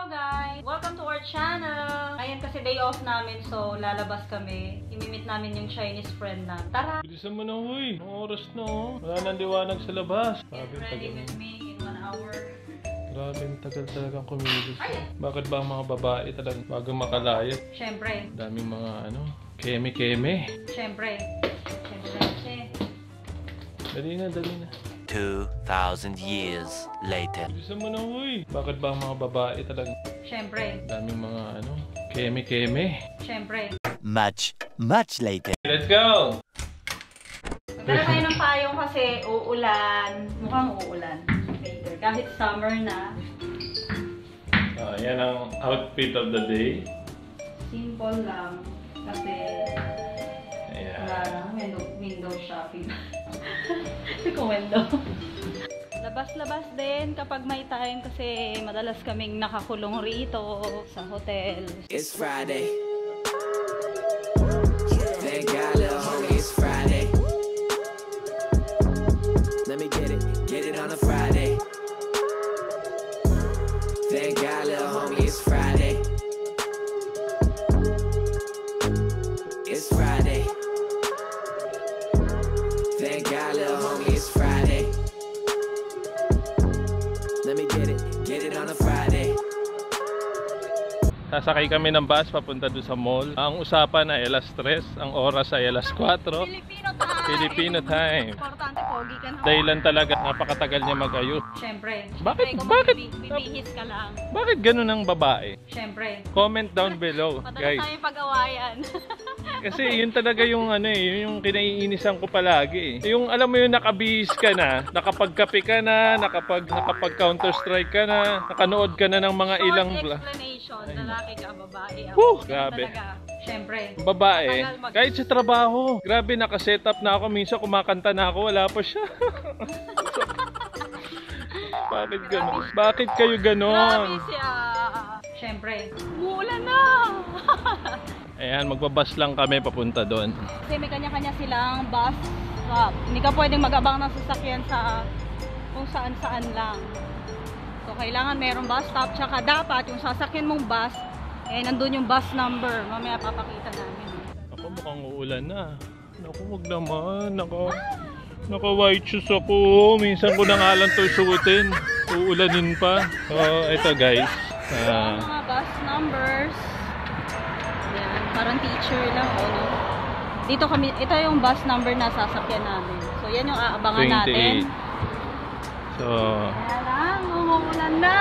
Hello guys! Welcome to our channel! Ngayon kasi day off namin, so lalabas kami. Imimit namin yung Chinese friend namin. Tara! Bilisan mo na, huy! Ang oras na, oh. Wala nang liwanag sa labas. Get ready with me in 1 hour. Grabe, tagal talagang kumilos. Bakit ba ang mga babae talagang bago makalayat? Siyempre. Daming mga keme-keme. Siyempre. Dali na. 2,000 years later. Bilisan mo na, huy! Bakit ba ang mga babae talagang Siyempre. daming mga keme-keme? Siyempre. Much later. Let's go! Magdala tayo ng payong kasi uulan. Mukhang uulan. Later. Kahit summer na. Yan ang outfit of the day. Simple lang. Kasi Ayan. wala lang. Window shopping. Kung window. Labas-labas din kapag may time kasi madalas kaming nakakulong rito sa hotel. It's Friday. Thank God, little homie, it's Friday. Let me get it on a Friday. Thank God, little homie, it's Friday. It's Friday. Thank God, little homie, it's Friday. Let me get it on a Friday. Sasakay kami ng bus papunta doon sa mall. Ang usapan ay alas 3, ang oras ay alas 4. Filipino time! Filipino time. Importante, pogi ka na. Dahilan talaga, napakatagal niya mag-ayos. Siyempre. Bakit? Siyempre, Bakit? bibihis ka lang. Bakit ganun ang babae? Siyempre. Comment down below, Madalas guys. tayo pag-awayan. Kasi yun talaga yung yun yung kinaiinisan ko palagi. Yung alam mo yung nakabihis ka na, nakapagkape ka na, nakapag Counter-Strike ka na, nakanood ka na ng mga Short ilang explanation, lalaki ka, babae ako. Whew, Ganun grabe. talaga. Siyempre. babae, Matagal kahit sa trabaho. Grabe, nakaset up na ako. Minsan kumakanta na ako, wala pa siya. Bakit gano'n? Bakit kayo Grabe gano'n? siya. Siyempre. Umuulan na. Ayan, magbabas lang kami papunta doon. Kasi may kanya-kanya silang bus stop. Hindi ka pwedeng mag-abang ng sasakyan sa kung saan-saan lang. So, kailangan mayroong bus stop. Tsaka dapat yung sasakyan mong bus, nandun yung bus number. Mamaya papakita namin. Ako mukhang uulan na. Naku, wag naman. Naka-white shoes ako. Minsan ko na nga lang ito suotin. Uulanin pa. So, ito guys. Ang mga bus numbers. Yan, parang teacher lang. No? Dito kami, ito yung bus number na sasakyan namin. So, yan yung aabangan natin. 28. So, Kaya lang, umuulan na.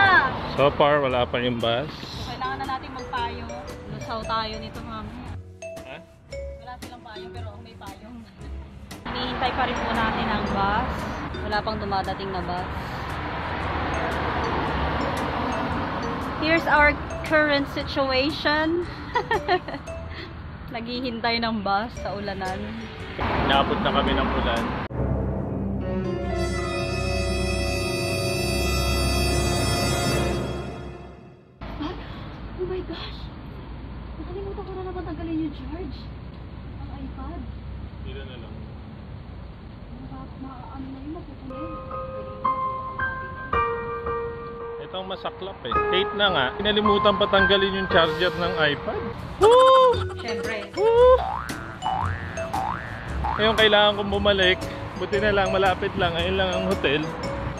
so far, wala pa yung bus. So, kailangan na natin magpayong. Lusaw tayo nito, ma'am. Ha? Wala silang payong, pero may payong. Hinihintay pa rin po natin ang bus. Wala pang dumadating na bus. Here's our current situation. Naghihintay ng bus sa ulanan. Naabot na kami ng ulan. Oh my gosh! Nakalimutan ko na naman tanggalin yung charge. Ang iPad. Ilan na lang. Ano na yun, mapupunin. Ito ang masaklap eh. 8 na nga. Kinalimutan pa tanggalin yung charger ng iPad. Woo! Siyempre. Woo! Ngayon kailangan kong bumalik. Buti na lang, malapit lang. Ayun lang ang hotel.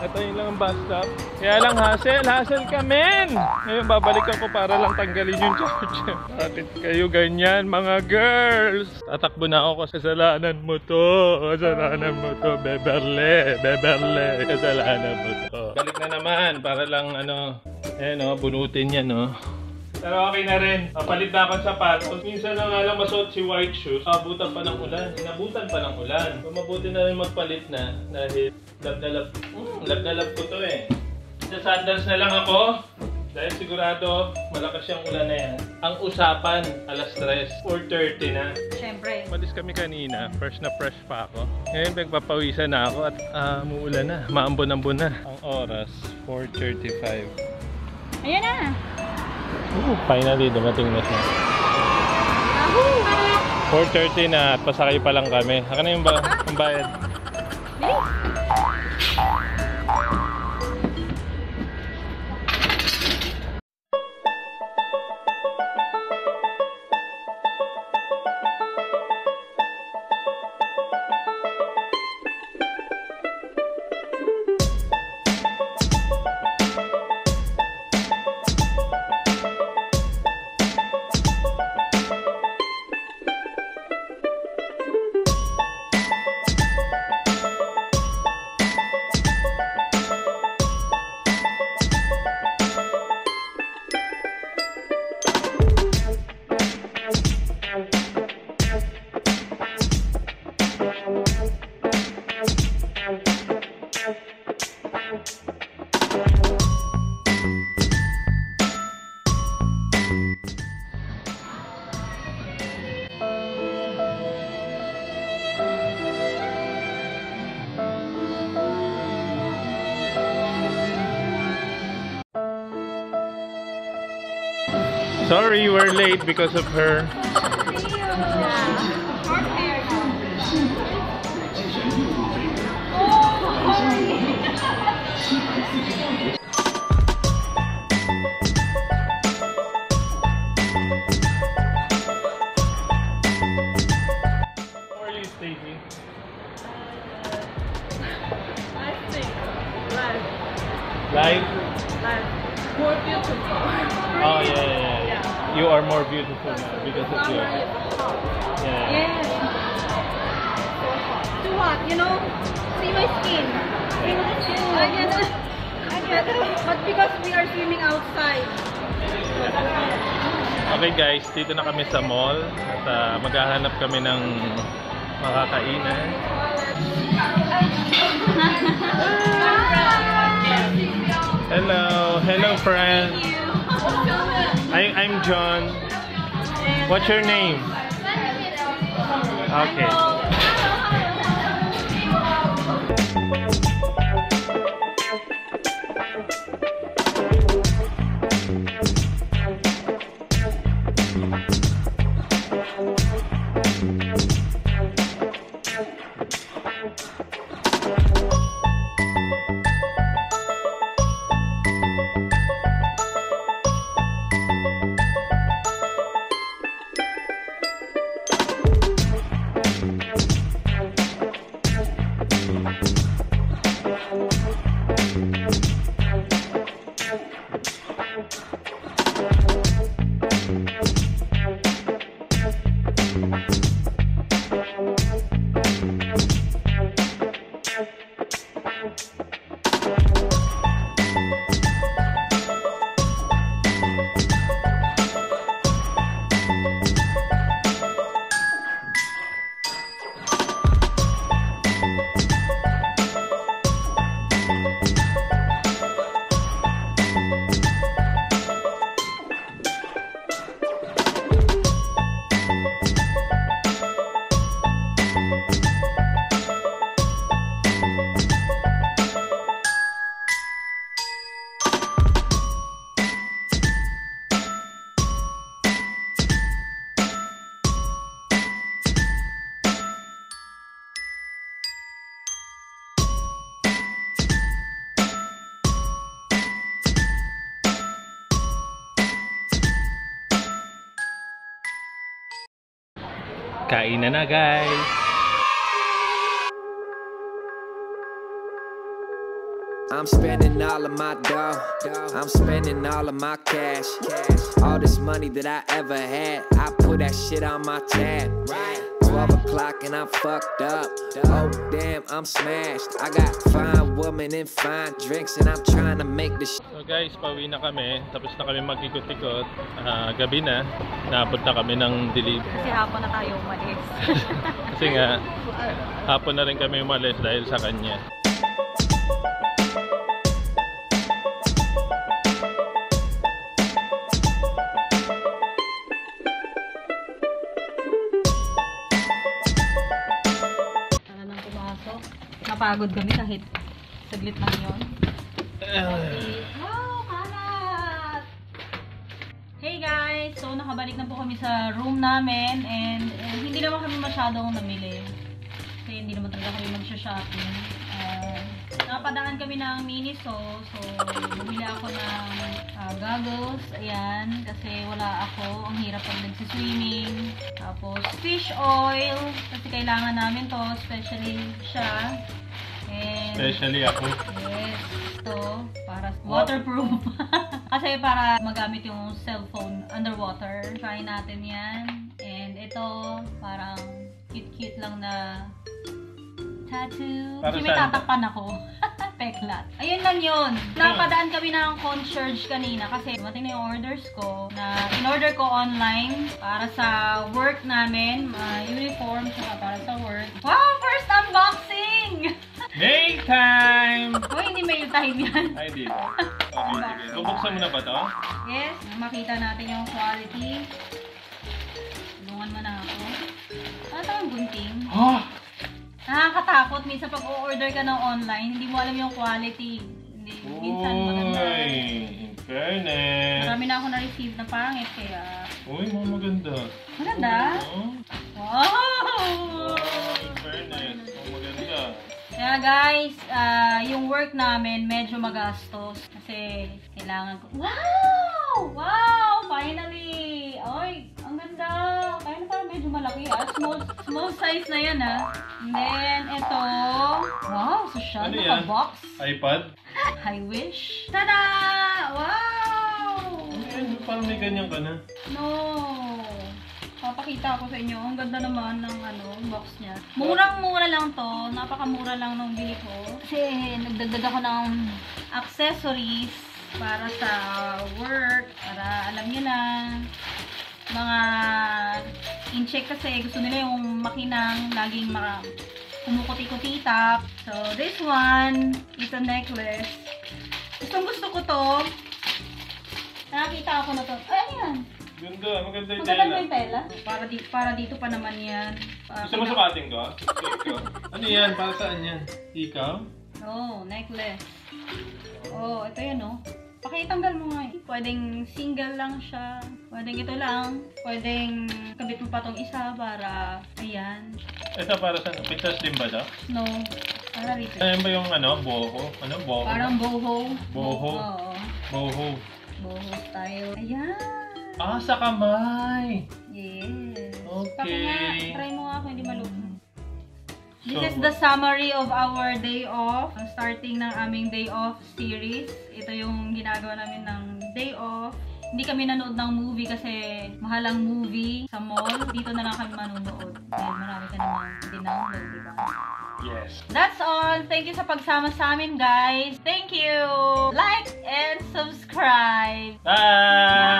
At ayun lang ang bus stop. Kaya lang hassle ka men! Ngayon babalikan ko para lang tanggalin yung charger. Bakit kayo ganyan mga girls? Tatakbo na ako. Kasalanan mo to. Kasalanan mo to. Beverly. Kasalanan mo to. Balik na naman para lang bunutin yan Pero okay na rin. Papalit na akong sapatos. Minsan na nga lang masuot si white shoes. Abutan pa ng ulan. Inabutan pa ng ulan. So, mabuti na rin magpalit na. Dahil lab na lab ko to eh. Sa sandals na lang ako. Dahil sigurado malakas yung ulan na yan. Ang usapan, alas 3. 4:30 na. Siyempre. Malis kami kanina. Fresh na fresh pa ako. Ngayon nagpapawisan na ako at muulan na. Maambon-ambon na. Ang oras, 4:35. Ayan na! Finally, dumating na siya. 4:30 na at pasakay pa lang kami. Saka na yung bayad. Sorry, we're late because of her. Short hair now. How are you, Stacey? I think life Life? more beautiful. Oh, yeah. You are more beautiful now because of you. Yeah. Yes. Too hot, you know? See my skin. See my skin. I get it. But because we are swimming outside. Okay guys, dito na kami sa mall at maghahanap kami ng makakainan. Hello friend. I'm John. What's your name? Okay. Kain na guys. I'm spending all of my dough. I'm spending all of my cash. All this money that I ever had, I put that shit on my tab. 12 o'clock and I'm fucked up. Oh damn, I'm smashed. I got fine women and fine drinks and I'm trying to make this. So guys, pauwi na kami. Tapos na kami mag-ikot-ikot. Gabi na. Napunta kami ng Dilib. Kasi hapon na tayo umalis. Kasi nga, hapon na rin kami umalis dahil sa kanya. Napagod kami kahit saglit lang yun. Wow, kalat! Hey guys! So, nakabalik na po kami sa room namin and hindi naman kami masyadong namili. Kasi hindi naman talaga kami magsha-shopping. Napadaan kami ng Miniso. So, bumili ako ng goggles. Ayan. Kasi wala ako. Ang hirap pag nagsiswimming. Tapos, fish oil. Kasi kailangan namin to. Especially siya. And, Especially ako. yes. Ito. Para waterproof. Kasi para magamit yung cellphone underwater. Try natin yan. And ito, parang cute-cute lang na tattoo. Para Kasi may saan? tatakpan ako. Peklat. Ayun lang yun. Napadaan kami ng concierge kanina kasi dumating na yung orders ko na in-order ko online para sa work namin. Uniform saka para sa work. Wow! First unboxing! Mail time! Uy, hindi mail time yan. Ay, di ba? Okay, sige. Bubuksan mo na ba to? Yes, makita natin yung quality. Tulungan mo na ako. Ano ito ang gunting? Oh! Nakakatakot. Minsan pag o-order ka ng online, hindi mo alam yung quality. Minsan maganda. Uy! Fairness. Marami na ako na-receive na pangit, kaya... Uy, mga maganda. Maganda? Oh. Wow! Fairness. Mga maganda. Kaya guys, yung work namin medyo magastos kasi kailangan ko... Wow! Wow! Finally! Ay, ang ganda! Kaya na parang medyo malaki Small size na yan And then, ito. Wow! Social. Ano yan? Naka-box. iPad? I wish. Tada! Wow! Ayun, parang may ganyan ka na. No! Papakita ko sa inyo. Ang ganda naman ng box niya. Murang-mura lang to. Napakamura lang nung bili ko. Kasi nagdagdag ako ng accessories para sa work. Para alam niyo na. Mga in-check kasi gusto nila yung makinang laging kumukuti-kuti tap. So, this one is a necklace. Gusto ko to. Nakakita ako na to. Ay, ano yan? Ganda, maganda yung Maganda tela. yung tela? Para dito pa naman yan. Gusto mo sukatin ko? Ikaw. Ano yan? Para saan yan? Ikaw? Necklace. Ito yan Pakitanggal mo nga Pwedeng single lang siya. Pwedeng ito lang. Pwedeng kabit mo pa tong isa para, ayan. Ito para saan? Pintas din ba daw? No. Para rito. Ayan ba yung boho? Boho? Parang boho. Boho. Oo. Boho. Boho style. Ayan. Sa kamay! Yes. Okay. Try mo nga kung hindi malupit. This So, is the summary of our day off. Starting ng aming day off series. Ito yung ginagawa namin ng day off. Hindi kami nanood ng movie kasi mahal ang movie sa mall. Dito na lang kami manonood. Dahil marami ka naman dinownload, diba? Yes. That's all. Thank you sa pagsama sa amin, guys. Thank you. Like and subscribe. Bye!